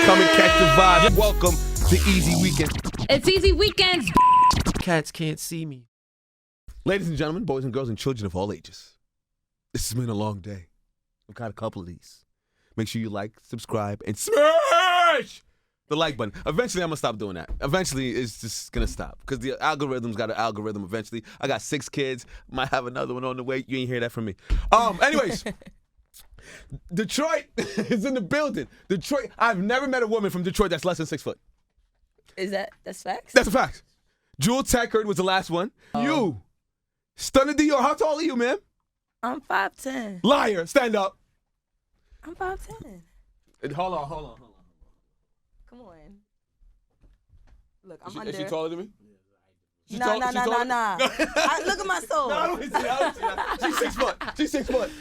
Come and catch the vibe. Welcome to Easy Weekend. It's Easy Weekends. Cats can't see me. Ladies and gentlemen, boys and girls, and children of all ages, this has been a long day. I've got a couple of these. Make sure you like, subscribe, and smash the like button. Eventually, I'm going to stop doing that. Eventually, it's just going to stop because the algorithm's got an algorithm eventually. I got 6 kids. Might have another one on the way. You ain't hear that from me. Anyways, Detroit is in the building. Detroit. I've never met a woman from Detroit that's less than 6 foot. That's facts? That's a fact. Jewel Tackard was the last one. You, Stunna Dior. How tall are you, ma'am? I'm 5'10". Liar. Stand up. I'm 5'10". Hold on. Come on. Look, Is I'm under. Is she taller than me? Nah. Look at my soul. No, I don't see that. She's 6 foot. She's 6 foot.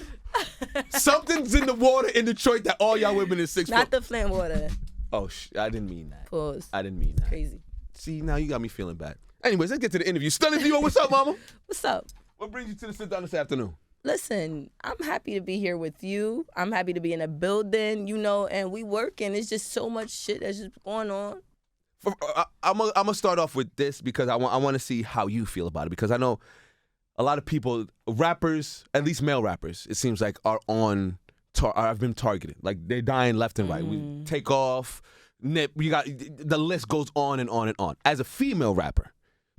Something's in the water in Detroit that all y'all women is 6 foot. Not the Flint water. Oh, I didn't mean that. Pause. I didn't mean that. Crazy. See, now you got me feeling bad. Anyways, let's get to the interview. Stunna Dior, what's up, mama? What's up? What brings you to the sit-down this afternoon? Listen, I'm happy to be here with you. I'm happy to be in a building, and we working. It's just so much shit that's just going on. I'm gonna start off with this because I want to see how you feel about it, because I know a lot of people, rappers, at least male rappers, it seems like have been targeted. Like they're dying left and right. We take off, nip. You got the list goes on and on and on. As a female rapper,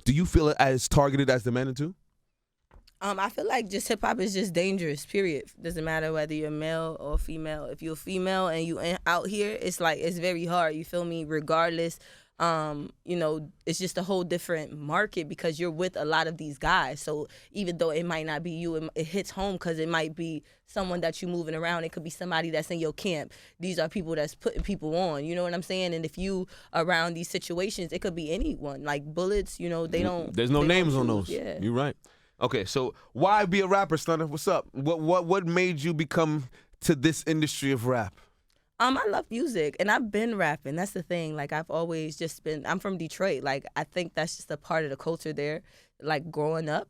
do you feel it as targeted as the men do? I feel like just hip hop is just dangerous, period. Doesn't matter whether you're male or female. If you're a female and you out here, it's very hard. You feel me? Regardless, it's just a whole different market because you're with a lot of these guys. So even though it might not be you, it hits home because it might be someone that you're moving around. It could be somebody that's in your camp. These are people that's putting people on. You know what I'm saying? And if you around these situations, it could be anyone. Like Bullets, they don't. There's no names on those. Yeah. You're right. Okay, so why be a rapper, Stunna? What's up? What made you become to this industry of rap? I love music, and I've been rapping. That's the thing. Like, I've always just been. I'm from Detroit. Like, I think that's just a part of the culture there. Like growing up,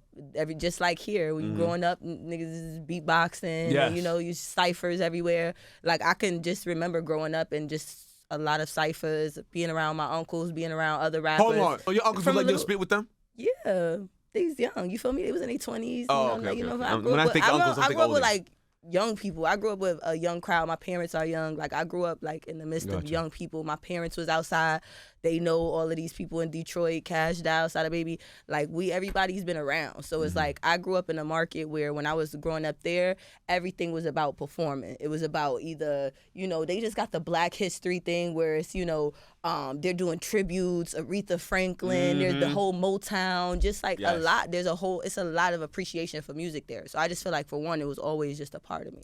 just like here, when growing up, niggas is beatboxing. Yes. And, you ciphers everywhere. Like, I can just remember growing up and just a lot of ciphers, being around my uncles, being around other rappers. Hold on. Oh, your uncles would let you spit with them? Yeah. They's young, you feel me? They was in their 20s. Oh, okay. When I think uncles, I grew think up with like young people. I grew up with a young crowd. My parents are young. Like I grew up like in the midst of young people. My parents was outside. They know all of these people in Detroit, Cash Dow, Sada Baby. Like everybody's been around. So it's like I grew up in a market where when I was growing up there, everything was about performing. It was about either, they just got the Black History thing where it's, they're doing tributes, Aretha Franklin, there's the whole Motown, just like a lot. It's a lot of appreciation for music there. So I just feel like for one, it was always just a part of me.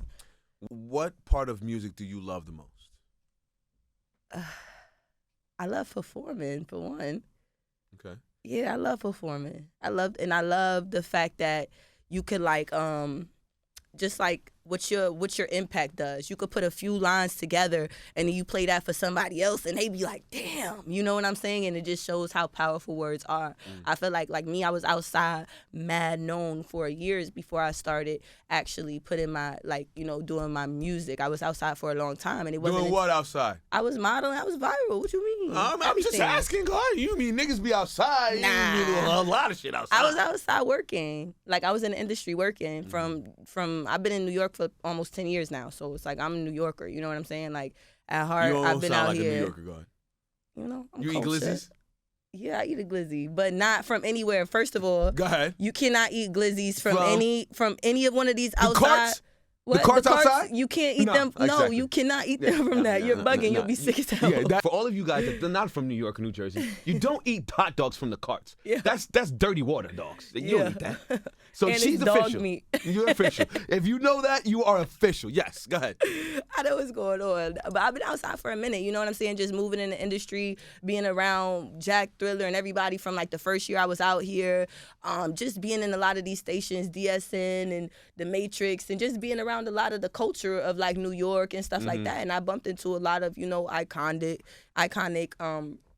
What part of music do you love the most? I love performing, for one. Okay. Yeah, I love performing. I love the fact that you could just like what your impact does. You could put a few lines together and then you play that for somebody else and they be like, damn, you know what I'm saying? And it just shows how powerful words are. I feel like me, I was outside mad known for years before I started actually putting my, doing my music. I was outside for a long time and it wasn't. Doing what outside? I was modeling. I was viral. What you mean? I'm just asking, God. You mean niggas be outside? Nah. You do a lot of shit outside. I was outside working. Like I was in the industry working from I've been in New York for almost 10 years now. So it's like I'm a New Yorker. You know what I'm saying? Like at heart, I've been out here. You don't sound like a New Yorker, God. I'm You eat glizzies? Yeah, I eat a glizzy, but not from anywhere. First of all, go ahead. You cannot eat glizzies from any of one of these outside. Carts? What? The carts outside? You can't eat them. No, exactly. You cannot eat them from that. You're bugging. You'll be sick as hell. Yeah, for all of you guys that are not from New York or New Jersey, you don't eat hot dogs from the carts. Yeah. That's dirty water dogs. You don't eat that. So and she's it's dog official. Meat. You're official. If you know that, you are official. Yes, go ahead. I know what's going on. But I've been outside for a minute, you know what I'm saying? Just moving in the industry, being around Jack Thriller and everybody from like the first year I was out here, just being in a lot of these stations, DSN and The Matrix, and just being around a lot of the culture of like New York and stuff like that. And I bumped into a lot of, iconic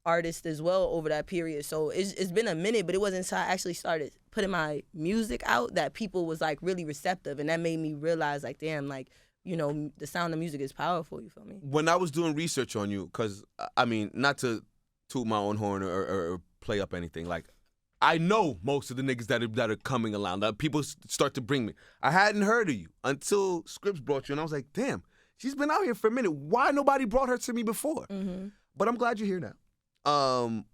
artists as well over that period. So it's been a minute, but it wasn't until I actually started putting my music out that people was like really receptive, and that made me realize like, damn, like the sound of music is powerful. You feel me? When I was doing research on you, because, I mean, not to toot my own horn or play up anything, like, I know most of the niggas that are coming around. That people start to bring me. I hadn't heard of you until Scripps brought you, and I was like, damn, she's been out here for a minute. Why nobody brought her to me before? Mm-hmm. But I'm glad you're here now.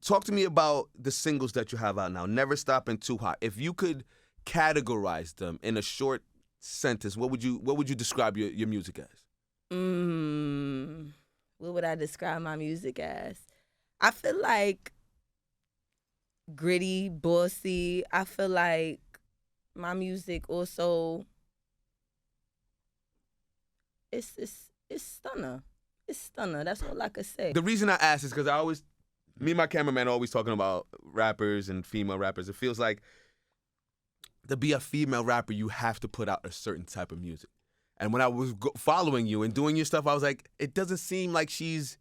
Talk to me about the singles that you have out now. Never Stop and Too Hot. If you could categorize them in a short sentence, what would you describe your music as? What would I describe my music as? I feel like gritty, bossy. I feel like my music also it's stunner. It's stunner. That's all I could say. The reason I ask is because me and my cameraman are always talking about rappers and female rappers. It feels like to be a female rapper, you have to put out a certain type of music. And when I was following you and doing your stuff, I was like, it doesn't seem like she's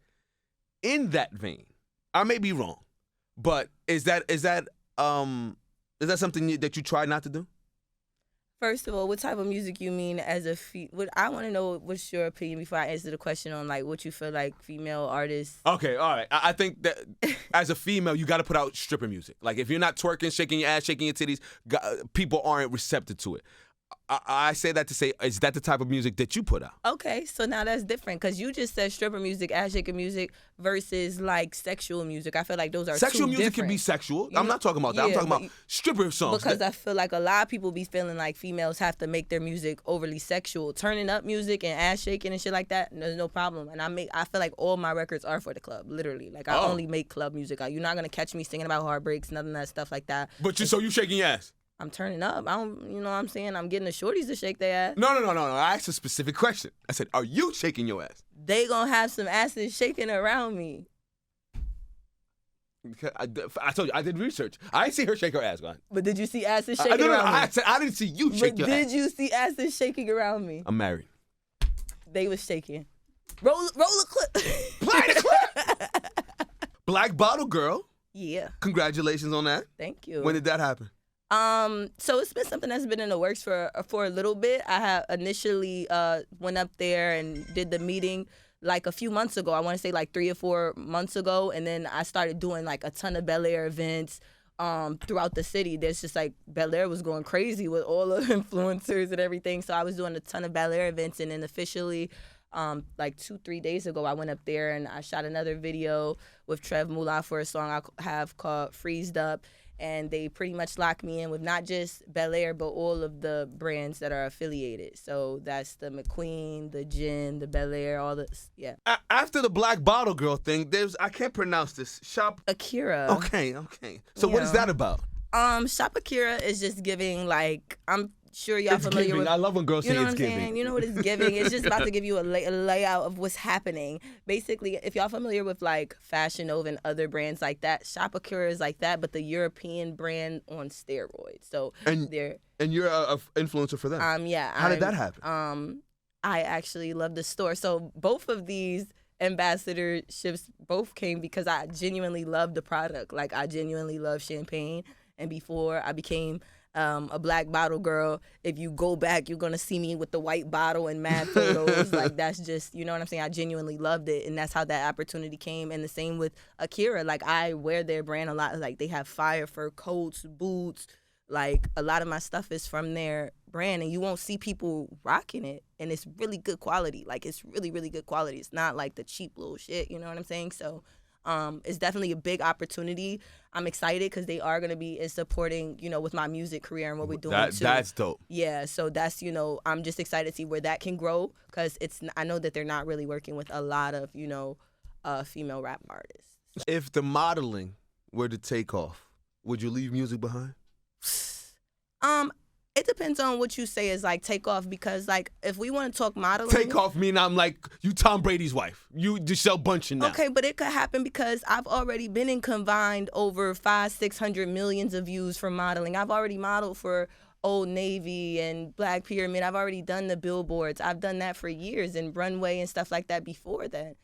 in that vein. I may be wrong, but is that something that you try not to do? First of all, what type of music you mean as a I want to know what's your opinion before I answer the question on like what you feel like female artists. Okay, all right. I think that as a female, you got to put out stripper music. Like if you're not twerking, shaking your ass, shaking your titties, people aren't receptive to it. I say that to say, is that the type of music that you put out? Okay, so now that's different because you just said stripper music, ass shaking music versus like sexual music. I feel like those are sexual two music different. Can be sexual. I'm not talking about that. I'm talking about stripper songs. Because I feel like a lot of people be feeling like females have to make their music overly sexual, turning up music and ass shaking and shit like that. There's no problem, and I feel like all my records are for the club, literally. Like I only make club music. You're not gonna catch me singing about heartbreaks, none of that stuff like that. But so you shaking your ass? I'm turning up. I don't, you know what I'm saying? I'm getting the shorties to shake their ass. No. I asked a specific question. I said, are you shaking your ass? They gonna have some asses shaking around me. I told you, I did research. I didn't see her shake her ass, man. But did you see asses shaking around me? I said I didn't see you shake your ass. Did you see asses shaking around me? I'm married. They was shaking. Roll a clip. Play the clip. Black Bottle Girl. Yeah. Congratulations on that. Thank you. When did that happen? So it's been something that's been in the works for a little bit. I have initially went up there and did the meeting like a few months ago. I want to say like 3 or 4 months ago, and then I started doing like a ton of Bel Air events throughout the city. There's just like Bel Air was going crazy with all the influencers and everything. So I was doing a ton of Bel Air events, and then officially like 2-3 days ago, I went up there and I shot another video with Trev Moolah for a song I have called Freezed Up. And they pretty much locked me in with not just Bel Air, but all of the brands that are affiliated. So that's the McQueen, the Gin, the Bel Air, all this, yeah. After the Black Bottle Girl thing, I can't pronounce this. Shop Akira. Okay. So what is that about? Shop Akira is just giving like, I'm sure y'all familiar giving. with. I love when girls say it's giving. You know what I'm saying? You know what it's giving? It's just about to give you a layout of what's happening. Basically, if y'all familiar with like Fashion Nova and other brands like that, Shop Akira is like that, but the European brand on steroids. So and you're a influencer for them. Yeah. How did that happen? I actually love the store. So both of these ambassadorships both came because I genuinely love the product. Like I genuinely love champagne, and before I became a Black Bottle Girl, if you go back, you're gonna see me with the white bottle and mad photos. Like that's just, you know what I'm saying? I genuinely loved it, and that's how that opportunity came. And the same with Akira. Like I wear their brand a lot. Like they have fire fur coats, boots. Like a lot of my stuff is from their brand, and you won't see people rocking it. And it's really good quality. Like it's really, really good quality. It's not like the cheap little shit. You know what I'm saying? So it's definitely a big opportunity. I'm excited because they are going to be supporting, with my music career and what we're doing too. That's dope. Yeah, so that's, I'm just excited to see where that can grow because I know that they're not really working with a lot of, female rap artists. If the modeling were to take off, would you leave music behind? It depends on what you say is like take off because like if we want to talk modeling, take off mean I'm like you Tom Brady's wife, you Giselle Bundchen now. Okay, but it could happen because I've already been in combined over 500-600 millions of views for modeling. I've already modeled for Old Navy and Black Pyramid. I've already done the billboards. I've done that for years and runway and stuff like that before that.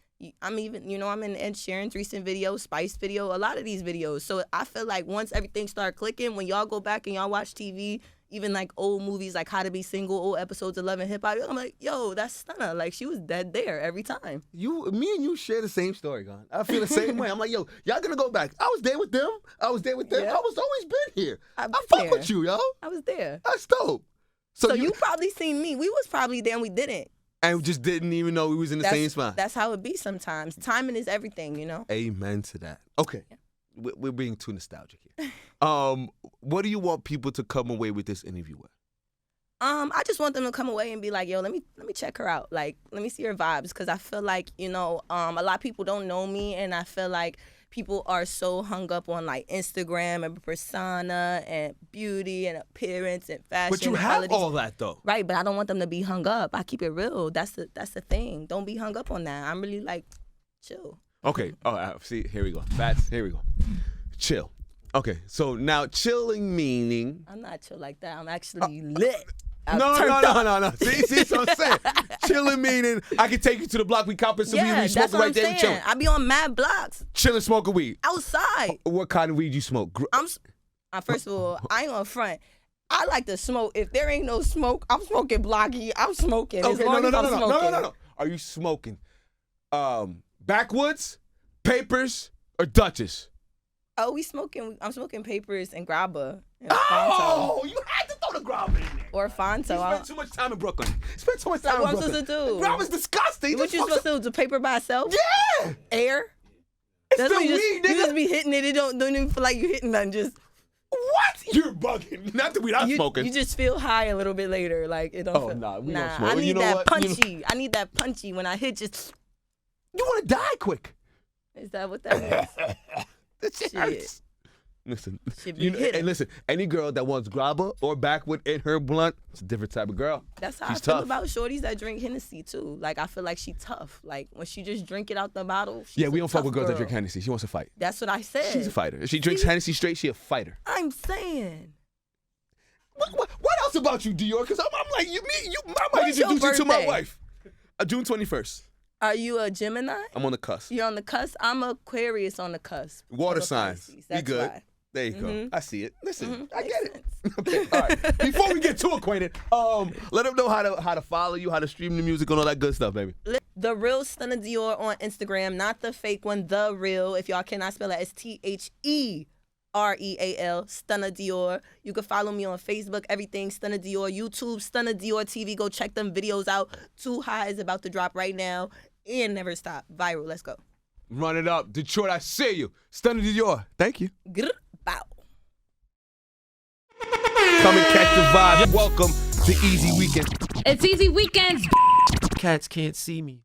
I'm even, I'm in Ed Sheeran's recent video, Spice video, a lot of these videos. So I feel like once everything start clicking, when y'all go back and y'all watch TV, even like old movies like How to Be Single, old episodes of Love and Hip Hop. I'm like, yo, that's Stunna. Like she was dead there every time. Me and you share the same story, Gon. I feel the same way. I'm like, yo, y'all gonna go back. I was there with them. Yeah. I was always been here. I there. fuck with you, yo. I was there. That's dope. So you probably seen me. We was probably there and we didn't. And we just didn't even know we was in the same spot. That's how it be sometimes. Timing is everything, you know? Amen to that. Okay. Yeah. We're being too nostalgic here. What do you want people to come away with this interview with? I just want them to come away and be like, yo, let me check her out. Like, let me see her vibes. Because I feel like, you know, a lot of people don't know me. And I feel like people are so hung up on, like, Instagram and persona and beauty and appearance and fashion. But you have all that, though. Right, but I don't want them to be hung up. I keep it real. That's the thing. Don't be hung up on that. I'm really, like, chill. Okay. Oh, see, here we go. Here we go. Chill. Okay, so now chilling meaning... I'm not chill like that. I'm actually lit. No. See what I'm saying? Chilling meaning I can take you to the block, we copping some weed, we smoking right there, we chilling. I be on mad blocks. Chilling, smoking weed. Outside. What kind of weed you smoke? First of all, I ain't on front. I like to smoke. If there ain't no smoke, I'm smoking blocky. I'm smoking. Okay, no. Are you smoking backwoods, papers, or Dutchess? Oh, I'm smoking papers and grabba. And oh, you had to throw the grabba in there. Or Fonto. You spent too much time in Brooklyn. Spent too much time in Brooklyn. What I'm supposed to do? Grabba's disgusting. What you supposed to do? The paper by itself? Yeah. Air? It's the weed, nigga. You just be hitting it. It don't even feel like you hitting nothing. Just what? You're bugging. Not the weed I'm smoking. You just feel high a little bit later. Like it don't. Oh, feel, we don't smoke. I need you know that what? punchy. I need that punchy when I hit. Just. You want to die quick? Is that what that is? That shit hurts. Listen, and listen, any girl that wants grabba or backwood in her blunt, it's a different type of girl. That's how She's I feel tough. about shorties that drink Hennessy too. Like I feel like she tough. Like when she just drink it out the bottle. Yeah, we don't fuck with girls that girl. drink Hennessy. She wants to fight. That's what I said. She's a fighter. If she drinks Hennessy straight, she a fighter. I'm saying. What else about you, Dior? Because I'm like, I might When's your introduce you to my birthday? wife. June 21st. Are you a Gemini? I'm on the cusp. You're on the cusp? I'm Aquarius on the cusp. Water I'm a signs. Pisces. We That's good. why. There you go. I see it. Listen, I Makes get it. sense. Okay, all right. Before we get too acquainted, let them know how to follow you, how to stream the music, and all that good stuff, baby. The real Stunna Dior on Instagram, not the fake one, the real. If y'all cannot spell it, it's TheReal, Stunna Dior. You can follow me on Facebook, everything Stunna Dior, YouTube, Stunna Dior TV. Go check them videos out. Too High is about to drop right now. And never stop. Viral. Let's go. Run it up. Detroit, I see you. Stunna Dior. Thank you. Grr, bow. Come and catch the vibe. Welcome to Easy Weekend. It's Easy Weekends. Cats can't see me.